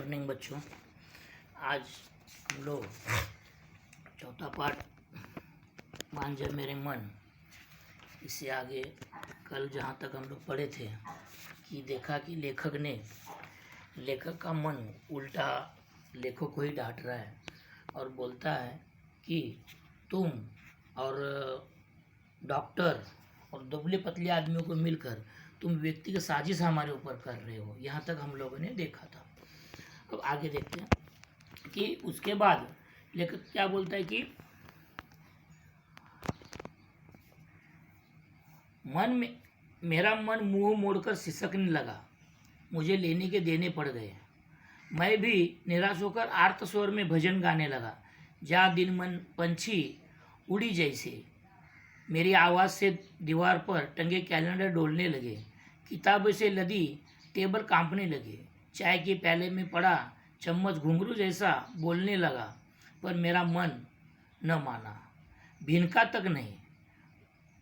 Morning बच्चों। आज हम लोग चौथा पाठ मान जा मेरे मन, इससे आगे कल जहाँ तक हम लोग पढ़े थे कि देखा कि लेखक का मन उल्टा लेखक को ही डांट रहा है और बोलता है कि तुम और डॉक्टर और दुबले पतले आदमियों को मिलकर तुम व्यक्ति की साजिश हमारे ऊपर कर रहे हो। यहाँ तक हम लोगों ने देखा था। अब आगे देखते हैं कि उसके बाद लेखक क्या बोलता है कि मेरा मन मुंह मोड़कर सिसकने लगा, मुझे लेने के देने पड़ गए। मैं भी निराश होकर आर्त स्वर में भजन गाने लगा, जा दिन मन पंछी उड़ी जैसे। मेरी आवाज़ से दीवार पर टंगे कैलेंडर डोलने लगे, किताबों से लदी टेबल कांपने लगे, चाय के प्याले में पड़ा चम्मच घुंघरू जैसा बोलने लगा, पर मेरा मन न माना, भिनका तक नहीं।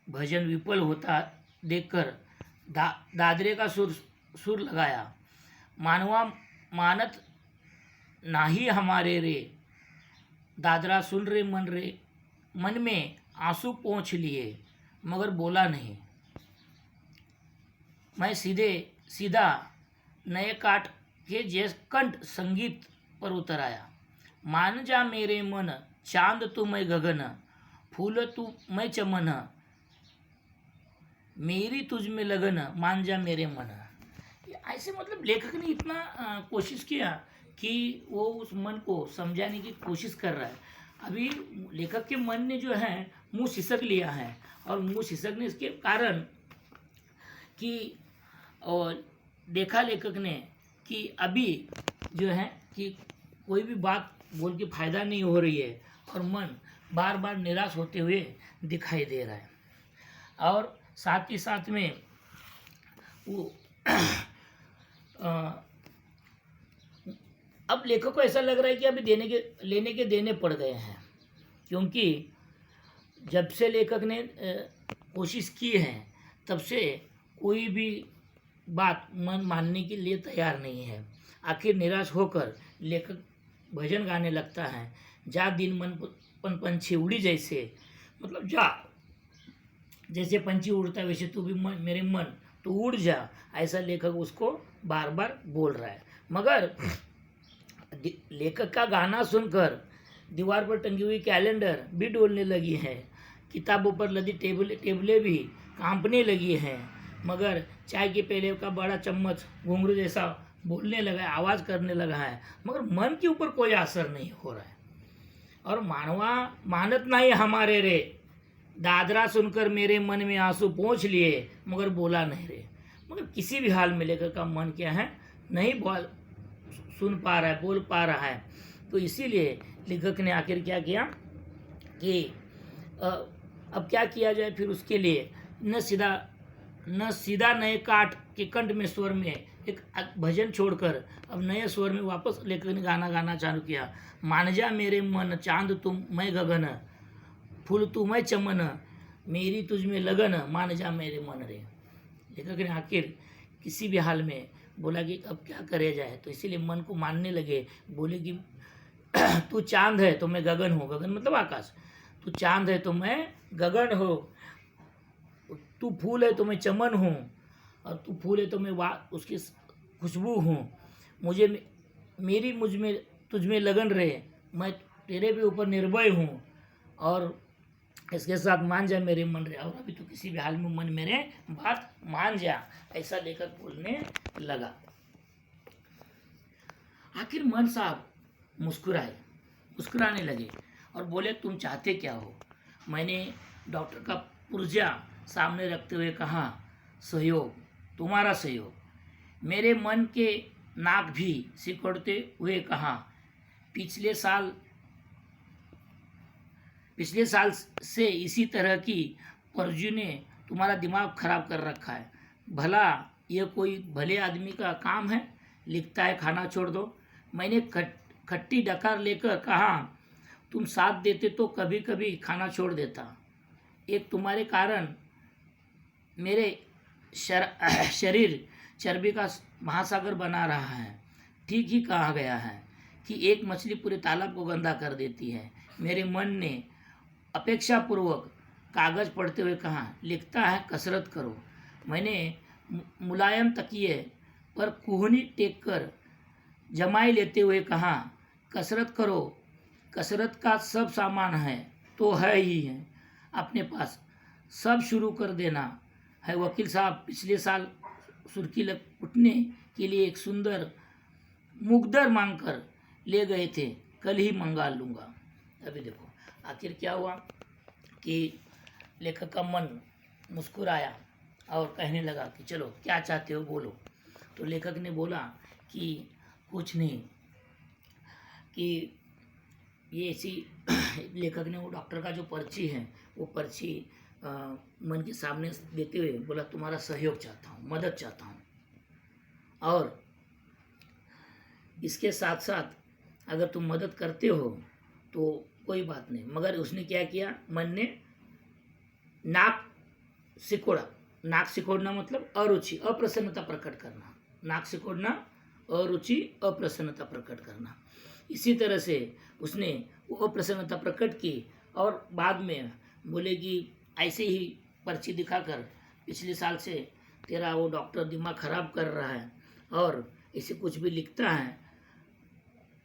भजन विफल होता देखकर दादरे का सुर लगाया, मानवा मानत नाही हमारे रे, दादरा सुन रे मन में आंसू पोंछ लिए मगर बोला नहीं। मैं सीधा नए काट के जैस कंठ संगीत पर उतर आया। मान जा मेरे मन, चांद तू मैं गगन, फूल तू मैं चमन, मेरी तुझ में लगन, मान जा मेरे मन। ऐसे मतलब लेखक ने इतना कोशिश किया कि वो उस मन को समझाने की कोशिश कर रहा है। अभी लेखक के मन ने जो है मुंह सिसक लिया है, और मुंह सिसकने इसके कारण कि और देखा लेखक ने कि अभी जो है कि कोई भी बात बोल के फ़ायदा नहीं हो रही है, और मन बार बार निराश होते हुए दिखाई दे रहा है। और साथ ही साथ में वो अब लेखक को ऐसा लग रहा है कि अभी लेने के देने पड़ गए हैं, क्योंकि जब से लेखक ने कोशिश की है तब से कोई भी बात मन मानने के लिए तैयार नहीं है। आखिर निराश होकर लेखक भजन गाने लगता है, जा दिन मन पंछी उड़ी जैसे, मतलब जा जैसे पंछी उड़ता है वैसे तू भी मेरे मन तू उड़ जा, ऐसा लेखक उसको बार बार बोल रहा है। मगर लेखक का गाना सुनकर दीवार पर टंगी हुई कैलेंडर भी डोलने लगी है, किताबों पर लदी टेबलें भी कांपने लगी हैं, मगर चाय के प्याले का बड़ा चम्मच घुंघरू जैसा बोलने लगा है, आवाज़ करने लगा है, मगर मन के ऊपर कोई असर नहीं हो रहा है। और मानवा मानत नहीं हमारे रे, दादरा सुनकर मेरे मन में आंसू पोंछ लिए मगर बोला नहीं रे। मगर किसी भी हाल में लेखक का मन क्या है नहीं सुन पा रहा है, बोल पा रहा है। तो इसीलिए लेखक ने आखिर क्या किया कि अब क्या किया जाए। फिर उसके लिए न सीधा नए काट के कंठ में स्वर में एक भजन छोड़कर अब नए स्वर में वापस लेखक ने गाना चालू किया। मान जा मेरे मन, चांद तुम मैं गगन, फूल तू मैं चमन, मेरी तुझ में लगन, मान जा मेरे मन रे। लेखक ने आखिर किसी भी हाल में बोला कि अब क्या करे जाए, तो इसीलिए मन को मानने लगे। बोले कि तू चांद है तो मैं गगन हूँ, गगन मतलब आकाश, तू चांद है तो मैं गगन हो, तू फूल है तो मैं चमन हूँ, और तू फूल है तो मैं उसकी खुशबू हूँ, मुझ में तुझ में लगन रहे, मैं तेरे भी ऊपर निर्भय हूँ, और इसके साथ मान जा मेरे मन रे, और अभी तो किसी भी हाल में मन मेरे बात मान जा, ऐसा लेखक बोलने लगा। आखिर मन साहब मुस्कुराने लगे और बोले, तुम चाहते क्या हो? मैंने डॉक्टर का पुर्जा सामने रखते हुए कहा, सहयोग, तुम्हारा सहयोग। मेरे मन के नाक भी सिकुड़ते हुए कहा, पिछले साल से इसी तरह की परजू ने तुम्हारा दिमाग खराब कर रखा है। भला ये कोई भले आदमी का काम है? लिखता है खाना छोड़ दो। मैंने खट्टी डकार लेकर कहा, तुम साथ देते तो कभी कभी खाना छोड़ देता। एक तुम्हारे कारण मेरे शरीर चर्बी का महासागर बना रहा है। ठीक ही कहा गया है कि एक मछली पूरे तालाब को गंदा कर देती है। मेरे मन ने अपेक्षापूर्वक कागज़ पढ़ते हुए कहा, लिखता है कसरत करो। मैंने मुलायम तकिए पर कोहनी टेक कर जमाई लेते हुए कहा, कसरत करो। कसरत का सब सामान है तो है ही है अपने पास, सब शुरू कर देना है। वकील साहब पिछले साल सुर्खी उठने के लिए एक सुंदर मुकद्दर मांग कर ले गए थे, कल ही मंगा लूँगा। अभी देखो आखिर क्या हुआ कि लेखक का मन मुस्कुराया और कहने लगा कि चलो क्या चाहते हो बोलो। तो लेखक ने बोला कि कुछ नहीं, कि ये ऐसी लेखक ने वो डॉक्टर का जो पर्ची है वो पर्ची मन के सामने देते हुए बोला, तुम्हारा सहयोग चाहता हूँ, मदद चाहता हूँ, और इसके साथ साथ अगर तुम मदद करते हो तो कोई बात नहीं। मगर उसने क्या किया, मन ने नाक सिकोड़ा। नाक सिकोड़ना मतलब अरुचि, अप्रसन्नता प्रकट करना। नाक सिकोड़ना, अरुचि, अप्रसन्नता प्रकट करना। इसी तरह से उसने वो अप्रसन्नता प्रकट की और बाद में बोले कि ऐसे ही पर्ची दिखाकर पिछले साल से तेरा वो डॉक्टर दिमाग खराब कर रहा है और इसे कुछ भी लिखता है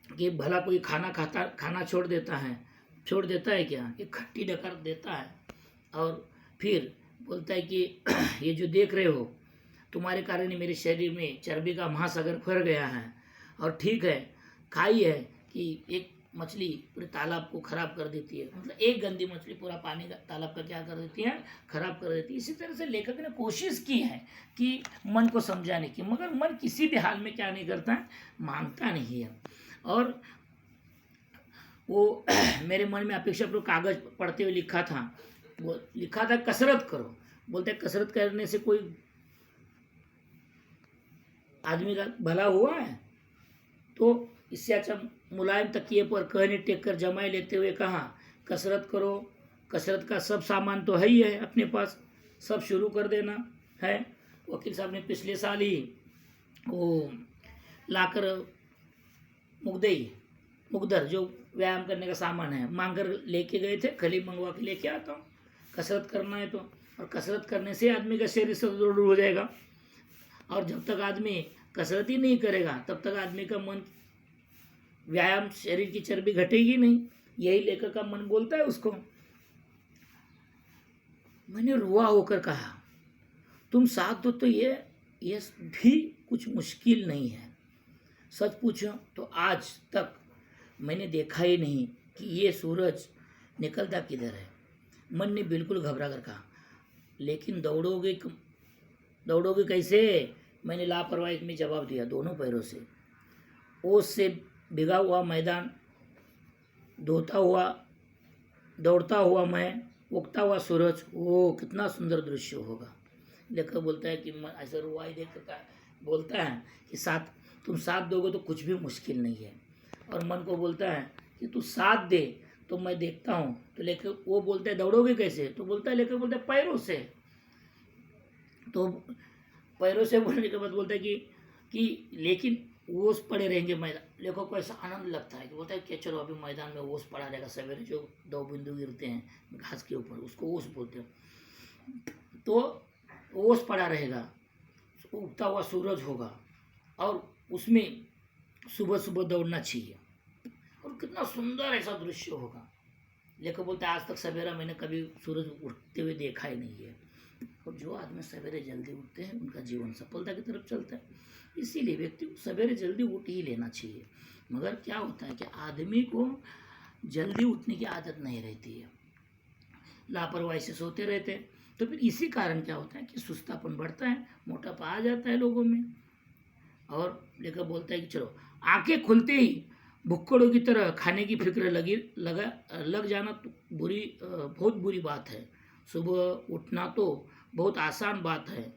कि भला कोई खाना छोड़ देता है क्या, ये खट्टी डकर देता है। और फिर बोलता है कि ये जो देख रहे हो तुम्हारे कारण ही मेरे शरीर में चर्बी का महासागर भर गया है, और ठीक है खाई है कि एक मछली पूरे तालाब को खराब कर देती है। मतलब एक गंदी मछली पूरा पानी का तालाब का क्या कर देती है, खराब कर देती है। इसी तरह से लेखक ने कोशिश की है कि मन को समझाने की, मगर मन किसी भी हाल में क्या नहीं करता है, मानता नहीं है। और वो मेरे मन में अपेक्षा पर कागज पढ़ते हुए लिखा था, वो लिखा था कसरत करो। बोलते कसरत करने से कोई आदमी का भला हुआ है? तो इससे अच्छा मुलायम तकिए पर कहने टेक कर जमाए लेते हुए कहा, कसरत करो। कसरत का सब सामान तो है ही है अपने पास, सब शुरू कर देना है। वकील साहब ने पिछले साल ही वो लाकर मुकद्दर जो व्यायाम करने का सामान है मांग कर लेके गए थे, कल ही मंगवा के लेके आता हूँ। कसरत करना है तो, और कसरत करने से आदमी का शरीर सुदृढ़ हो जाएगा। और जब तक आदमी कसरत ही नहीं करेगा तब तक आदमी का मन, व्यायाम, शरीर की चर्बी घटेगी नहीं। यही लेखक का मन बोलता है उसको। मैंने रुआ होकर कहा, तुम साथ दो तो ये भी कुछ मुश्किल नहीं है। सच पूछो तो आज तक मैंने देखा ही नहीं कि ये सूरज निकलता किधर है। मन ने बिल्कुल घबरा कर कहा, लेकिन दौड़ोगे कैसे? मैंने लापरवाही में जवाब दिया, दोनों पैरों से। ओस से भिगा हुआ मैदान, दौड़ता हुआ मैं, उगता हुआ सूरज, वो कितना सुंदर दृश्य होगा। लेखक बोलता है कि मैं ऐसा रुआई देख कर बोलता है कि तुम साथ दोगे तो कुछ भी मुश्किल नहीं है। और मन को बोलता है कि तू साथ दे तो मैं देखता हूँ। तो लेखक वो बोलता है दौड़ोगे कैसे? तो बोलता है, लेखक बोलता है पैरों से। तो पैरों से बोलने के बाद बोलता है कि लेकिन ओस पड़े रहेंगे मैदान। लेखक को ऐसा आनंद लगता है कि बोलता है कि चलो अभी मैदान में ओस पड़ा रहेगा, सवेरे जो 2 बिंदु गिरते हैं घास के ऊपर उसको ओस बोलते हैं। तो ओस पड़ा रहेगा, उगता हुआ सूरज होगा और उसमें सुबह सुबह दौड़ना चाहिए और कितना सुंदर ऐसा दृश्य होगा। लेखक बोलता है आज तक सवेरा मैंने कभी सूरज उठते हुए देखा ही नहीं है। और जो आदमी सवेरे जल्दी उठते हैं उनका जीवन सफलता की तरफ चलता है। इसीलिए व्यक्ति को सवेरे जल्दी उठ ही लेना चाहिए। मगर क्या होता है कि आदमी को जल्दी उठने की आदत नहीं रहती है, लापरवाही से सोते रहते हैं। तो फिर इसी कारण क्या होता है कि सुस्तापन बढ़ता है, मोटापा आ जाता है लोगों में। और लेकर बोलता है कि चलो आंखें खुलते ही भुक्कड़ों की तरह खाने की फिक्र लग जाना तो बहुत बुरी बात है। सुबह उठना तो बहुत आसान बात है।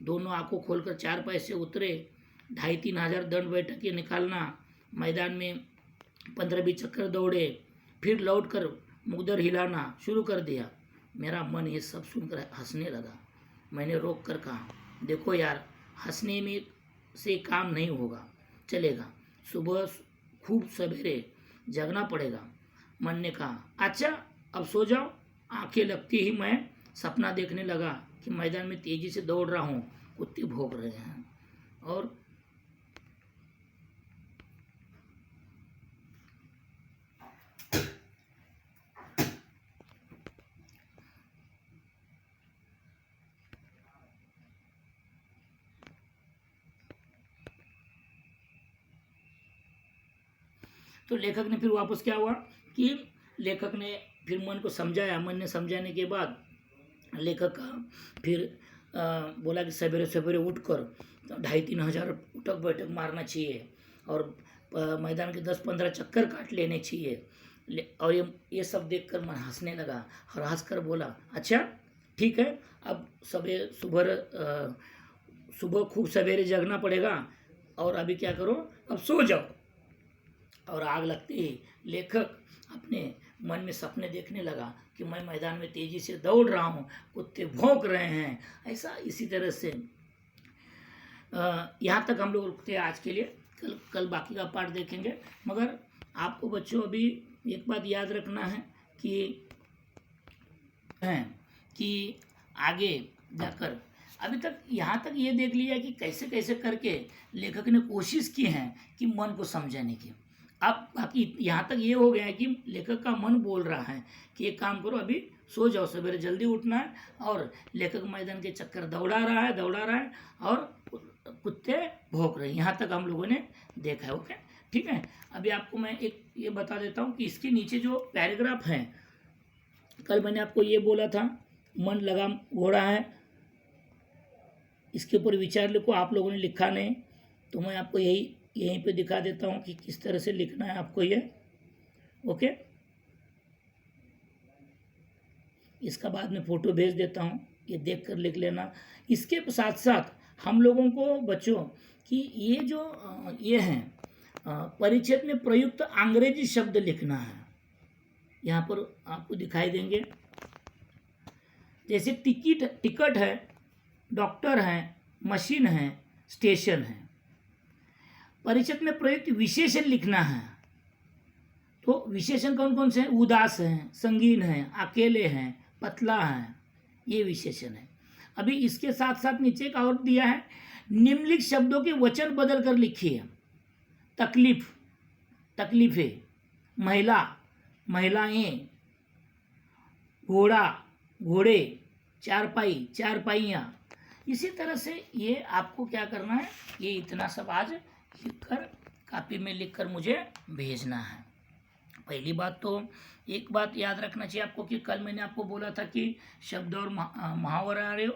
दोनों आंखों खोलकर 4 पैसे उतरे, 2,500-3 हज़ार दंड बैठकें निकालना, मैदान में 15-20 चक्कर दौड़े, फिर लौटकर मुकद्दर हिलाना शुरू कर दिया। मेरा मन ये सब सुनकर हंसने लगा। मैंने रोक कर कहा, देखो यार, हंसने में से काम नहीं होगा, चलेगा। सुबह खूब सवेरे जगना पड़ेगा। मन ने कहा, अच्छा अब सो जाओ। आंखें लगती ही मैं सपना देखने लगा कि मैदान में तेजी से दौड़ रहा हूँ, कुत्ते भौंक रहे हैं। और तो लेखक ने फिर वापस क्या हुआ कि लेखक ने फिर मन को समझाया। मन ने समझाने के बाद लेखक का फिर बोला कि सवेरे सवेरे उठकर 2500-3000 उठक बैठक मारना चाहिए और मैदान के 10-15 चक्कर काट लेने चाहिए। और ये सब देखकर मन हंसने लगा और हंसकर बोला, अच्छा ठीक है, अब सुबह खूब सवेरे जगना पड़ेगा और अभी क्या करो, अब सो जाओ। और आग लगते ही लेखक अपने मन में सपने देखने लगा कि मैं मैदान में तेजी से दौड़ रहा हूँ, कुत्ते भौंक रहे हैं। ऐसा इसी तरह से यहाँ तक हम लोग रुकते हैं आज के लिए। कल बाकी का पार्ट देखेंगे। मगर आपको बच्चों अभी एक बात याद रखना है कि आगे जाकर अभी तक यहाँ तक ये देख लिया कि कैसे कैसे करके लेखक ने कोशिश की है कि मन को समझाने की। अब बाकी यहाँ तक ये हो गया है कि लेखक का मन बोल रहा है कि एक काम करो, अभी सो जाओ, सवेरे जल्दी उठना है। और लेखक मैदान के चक्कर दौड़ा रहा है और कुत्ते भौंक रहे हैं। यहाँ तक हम लोगों ने देखा है। ओके, ठीक है। अभी आपको मैं एक ये बता देता हूँ कि इसके नीचे जो पैराग्राफ है, कल मैंने आपको ये बोला था मन लगाम घोड़ा है, इसके ऊपर विचार लिखो। आप लोगों ने लिखा नहीं तो मैं आपको यहीं पे दिखा देता हूँ कि किस तरह से लिखना है आपको ये। ओके, इसका बाद में फ़ोटो भेज देता हूँ, ये देख कर लिख लेना। इसके साथ साथ हम लोगों को बच्चों कि ये जो ये हैं परिच्छेद में प्रयुक्त अंग्रेजी शब्द लिखना है। यहाँ पर आपको दिखाई देंगे, जैसे टिकट है, डॉक्टर है, मशीन है, स्टेशन है। परिच्छेद में प्रयुक्त विशेषण लिखना है। तो विशेषण कौन कौन से हैं? उदास हैं, संगीन हैं, अकेले हैं, पतला हैं, ये विशेषण है। अभी इसके साथ साथ नीचे एक और दिया है, निम्नलिखित शब्दों के वचन बदल कर लिखिए। तकलीफ, तकलीफें, महिला, महिलाएं, घोड़ा, घोड़े, चारपाई, चारपाइयाँ। इसी तरह से ये आपको क्या करना है, ये इतना सब आज लिखकर कापी में लिखकर मुझे भेजना है। पहली बात तो एक बात याद रखना चाहिए आपको कि कल मैंने आपको बोला था कि शब्द और मुहावरे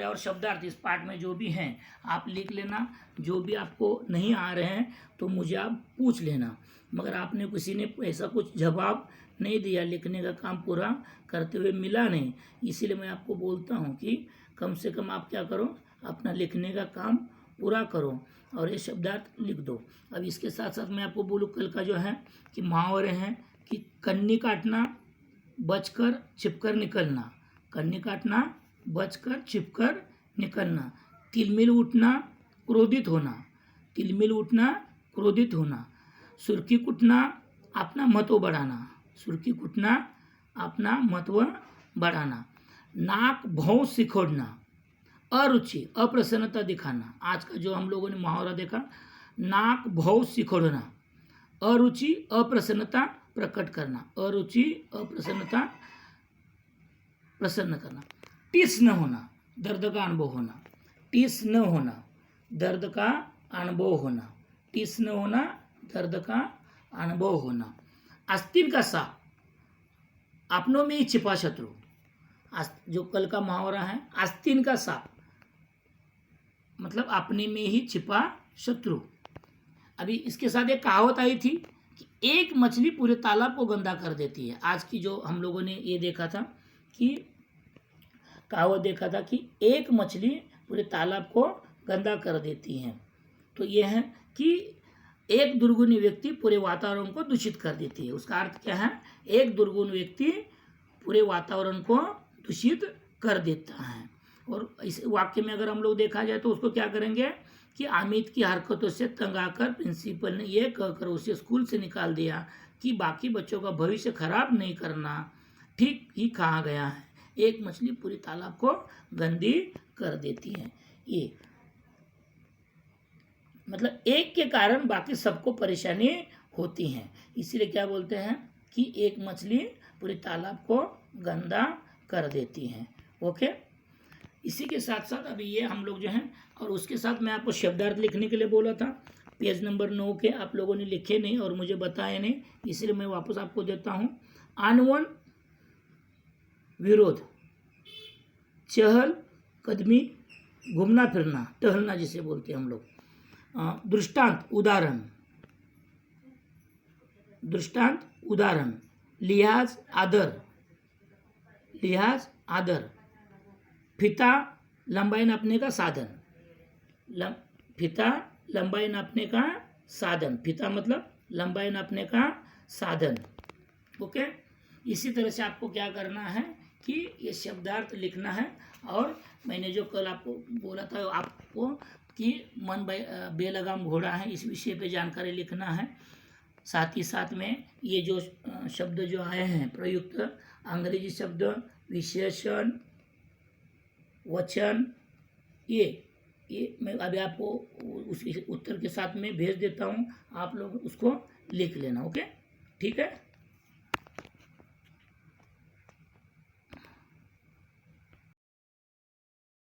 और शब्दार्थ इस पार्ट में जो भी हैं आप लिख लेना। जो भी आपको नहीं आ रहे हैं तो मुझे आप पूछ लेना। मगर आपने किसी ने ऐसा कुछ जवाब नहीं दिया, लिखने का काम पूरा करते हुए मिला नहीं, इसीलिए मैं आपको बोलता हूँ कि कम से कम आप क्या करो, अपना लिखने का काम पूरा करो और ये शब्दार्थ लिख दो। अब इसके साथ साथ मैं आपको बोलूँ कल का जो है कि मुहावरे हैं कि कन्नी काटना, बचकर छिपकर निकलना, कन्नी काटना, बचकर छिपकर निकलना, तिलमिल उठना, क्रोधित होना, तिलमिल उठना, क्रोधित होना, सुर्खी कुटना, अपना महत्व बढ़ाना, सुर्खी कुटना, अपना महत्व बढ़ाना, नाक भौं सिकोड़ना, अरुचि, अप्रसन्नता दिखाना। आज का जो हम लोगों ने मुहावरा देखा, नाक भौं सिकोड़ना, अरुचि, अप्रसन्नता प्रकट करना, अरुचि, अप्रसन्नता प्रसन्न करना। टिस न होना, दर्द का अनुभव होना, टिस न होना, दर्द का अनुभव होना, टिस न होना, दर्द का अनुभव होना। आस्तीन का सांप, अपनों में ही छिपा शत्रु। जो कल का मुहावरा है, आस्तीन का सांप मतलब अपने में ही छिपा शत्रु। अभी इसके साथ एक कहावत आई थी कि एक मछली पूरे तालाब को गंदा कर देती है। आज की जो हम लोगों ने ये देखा था कि कहावत देखा था कि एक मछली पूरे तालाब को गंदा कर देती है। तो ये है कि एक दुर्गुणी व्यक्ति पूरे वातावरण को दूषित कर देती है। उसका अर्थ क्या है? एक दुर्गुण व्यक्ति पूरे वातावरण को दूषित कर देता है। और इस वाक्य में अगर हम लोग देखा जाए तो उसको क्या करेंगे कि हामिद की हरकतों से तंग आकर प्रिंसिपल ने यह कहकर उसे स्कूल से निकाल दिया कि बाकी बच्चों का भविष्य खराब नहीं करना। ठीक ही कहा गया है, एक मछली पूरी तालाब को गंदी कर देती है। ये मतलब एक के कारण बाकी सबको परेशानी होती है, इसीलिए क्या बोलते हैं कि एक मछली पूरी तालाब को गंदा कर देती है। ओके, इसी के साथ साथ अभी ये हम लोग जो हैं, और उसके साथ मैं आपको शब्दार्थ लिखने के लिए बोला था, पेज नंबर 9 के आप लोगों ने लिखे नहीं और मुझे बताए नहीं, इसलिए मैं वापस आपको देता हूँ। आनवन विरोध, चहल कदमी, घूमना फिरना, टहलना जिसे बोलते हैं हम लोग। दृष्टांत उदाहरण, दृष्टांत उदाहरण, लिहाज आदर, लिहाज आदर, फीता लंबाई नापने का साधन, फीता लंबाई नापने का साधन, फीता मतलब लंबाई नापने का साधन। ओके, इसी तरह से आपको क्या करना है कि ये शब्दार्थ लिखना है। और मैंने जो कल आपको बोला था आपको कि मन बेलगाम घोड़ा है, इस विषय पे जानकारी लिखना है। साथ ही साथ में ये जो शब्द जो आए हैं प्रयुक्त अंग्रेजी शब्द, विशेषण, वचन, ये मैं अभी आपको उस उत्तर के साथ में भेज देता हूँ, आप लोग उसको लिख लेना। ओके, ठीक है।